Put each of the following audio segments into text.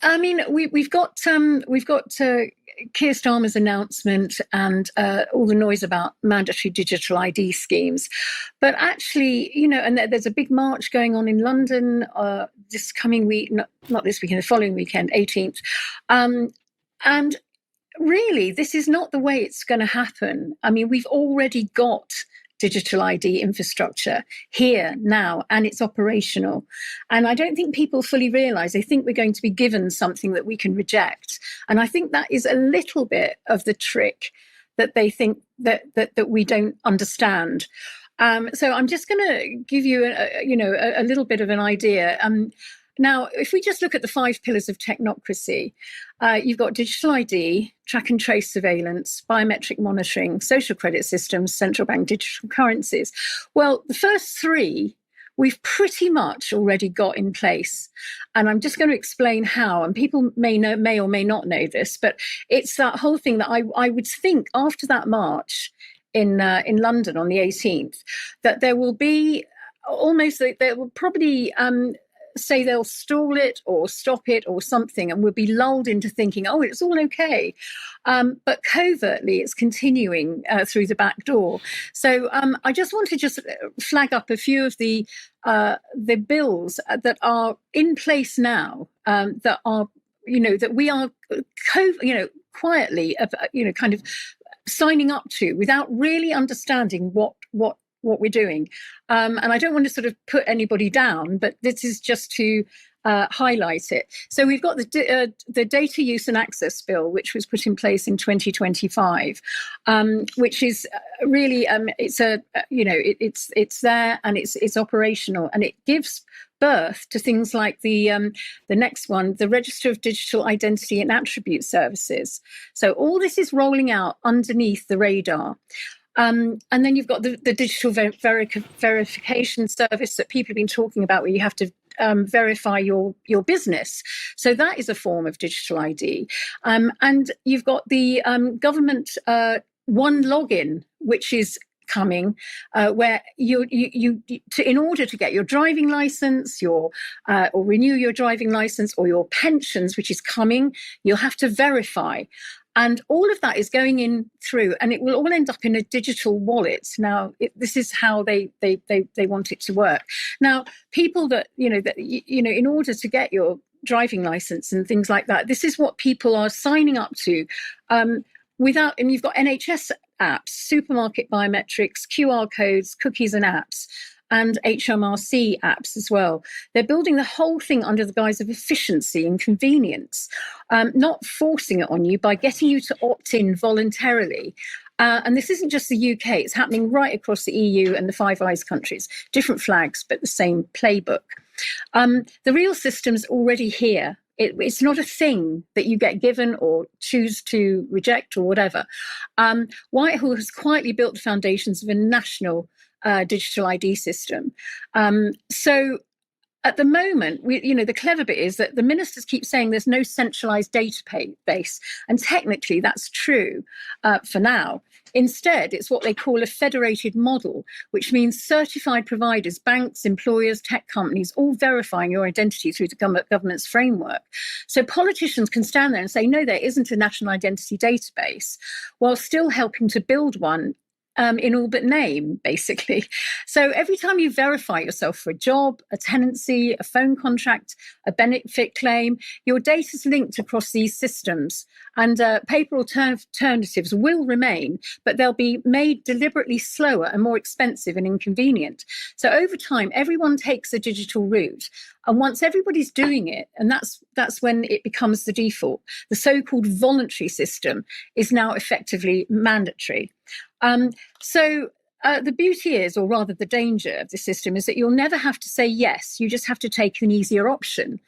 I mean, we've got Keir Starmer's announcement and all the noise about mandatory digital ID schemes, but actually, and there's a big march going on in London this coming week, not this weekend, the following weekend, 18th, and really, this is not the way it's going to happen. I mean, we've already got digital ID infrastructure here now, and it's operational. And I don't think people fully realize, they think we're going to be given something that we can reject. And I think that is a little bit of the trick that they think that we don't understand. So I'm just going to give you a little bit of an idea. Now, if we just look at the 5 pillars of technocracy, you've got digital ID, track and trace surveillance, biometric monitoring, social credit systems, central bank digital currencies. Well, the first 3 we've pretty much already got in place. And I'm just going to explain how. And people may or may not know this, but it's that whole thing that I would think after that march in London on the 18th, that there will be almost, there will probably say they'll stall it or stop it or something, and we'll be lulled into thinking, oh, it's all okay. But covertly, it's continuing through the back door. So I just want to just flag up a few of the bills that are in place now, that are, that we are, quietly, kind of signing up to without really understanding what we're doing. And I don't want to sort of put anybody down, but this is just to highlight it. So we've got the Data Use and Access Bill, which was put in place in 2025, which is really it's there and it's operational, and it gives birth to things like the next one, the Register of Digital Identity and Attribute Services. So all this is rolling out underneath the radar. And then you've got the digital verification service that people have been talking about, where you have to verify your business. So that is a form of digital ID. And you've got the government one login, which is coming, where you in order to get your driving license, or renew your driving license, or your pensions, which is coming, you'll have to verify. And all of that is going in through, and it will all end up in a digital wallet. Now, this is how they want it to work. Now, people that in order to get your driving license and things like that, this is what people are signing up to. And you've got NHS apps, supermarket biometrics, QR codes, cookies and apps, and HMRC apps as well. They're building the whole thing under the guise of efficiency and convenience, not forcing it on you by getting you to opt in voluntarily. And this isn't just the UK, it's happening right across the EU and the Five Eyes countries, different flags, but the same playbook. The real system's already here. It's not a thing that you get given or choose to reject or whatever. Whitehall has quietly built the foundations of a national digital ID system. So at the moment, the clever bit is that the ministers keep saying there's no centralised database, and technically that's true for now. Instead, it's what they call a federated model, which means certified providers, banks, employers, tech companies, all verifying your identity through the government's framework. So politicians can stand there and say, no, there isn't a national identity database, while still helping to build one in all but name, basically. So every time you verify yourself for a job, a tenancy, a phone contract, a benefit claim, your data's linked across these systems, and paper alternatives will remain, but they'll be made deliberately slower and more expensive and inconvenient. So over time, everyone takes a digital route. And once everybody's doing it, and that's when it becomes the default, the so-called voluntary system is now effectively mandatory. So the beauty is, or rather the danger of the system, is that you'll never have to say yes. You just have to take an easier option.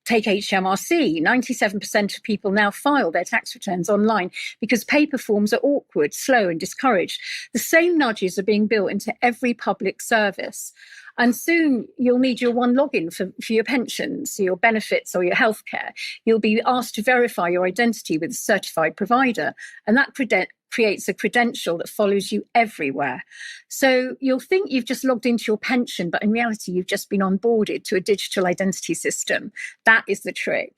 Take HMRC. 97% of people now file their tax returns online because paper forms are awkward, slow, and discouraged. The same nudges are being built into every public service. And soon you'll need your one login for your pensions, your benefits, or your healthcare. You'll be asked to verify your identity with a certified provider, and that creates a credential that follows you everywhere. So you'll think you've just logged into your pension, but in reality, you've just been onboarded to a digital identity system. That is the trick.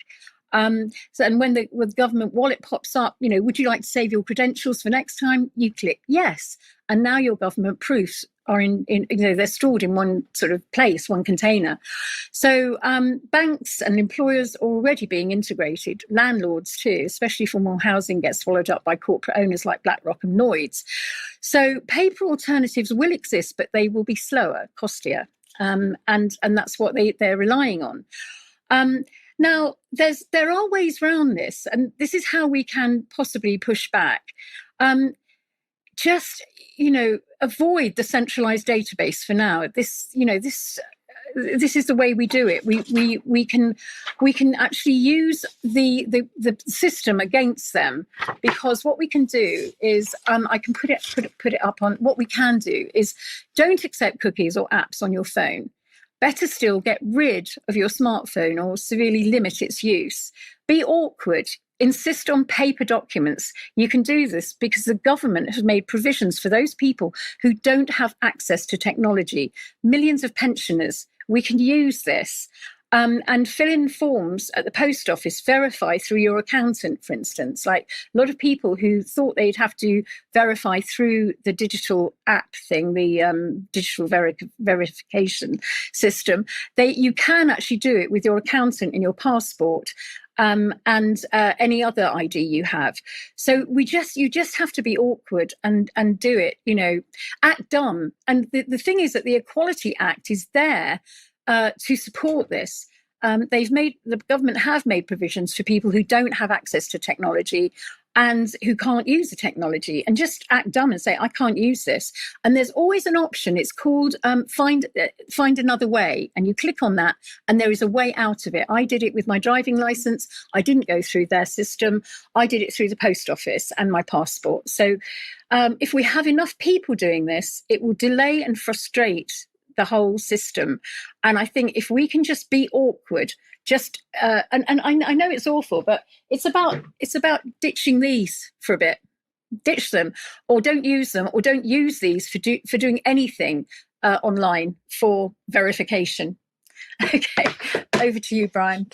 And when the government wallet pops up, would you like to save your credentials for next time? You click yes. And now your government proofs are they're stored in one sort of place, one container. So banks and employers are already being integrated, landlords too, especially for more housing gets swallowed up by corporate owners like BlackRock and Lloyds. So paper alternatives will exist, but they will be slower, costlier. And that's what they're relying on. Now, there are ways around this, and this is how we can possibly push back. Just avoid the centralized database for now. This is the way we do it. We can actually use the system against them, because what we can do is I can put it up on what we can do is don't accept cookies or apps on your phone. Better still, get rid of your smartphone or severely limit its use. Be awkward. Insist on paper documents. You can do this because the government has made provisions for those people who don't have access to technology. Millions of pensioners, we can use this. And fill in forms at the post office, verify through your accountant, for instance. Like a lot of people who thought they'd have to verify through the digital app thing, the digital verification system, you can actually do it with your accountant and your passport. And any other ID you have. So you just have to be awkward and do it, act dumb. And the thing is that the Equality Act is there to support this. The government have made provisions for people who don't have access to technology and who can't use the technology, and just act dumb and say, I can't use this. And there's always an option. It's called find another way. And you click on that and there is a way out of it. I did it with my driving license. I didn't go through their system. I did it through the post office and my passport. So if we have enough people doing this, it will delay and frustrate the whole system. And I think if we can just be awkward, and I know it's awful, but it's about ditching these for a bit. Ditch them, or don't use them, or don't use these for doing anything online for verification. Okay, over to you, Brian.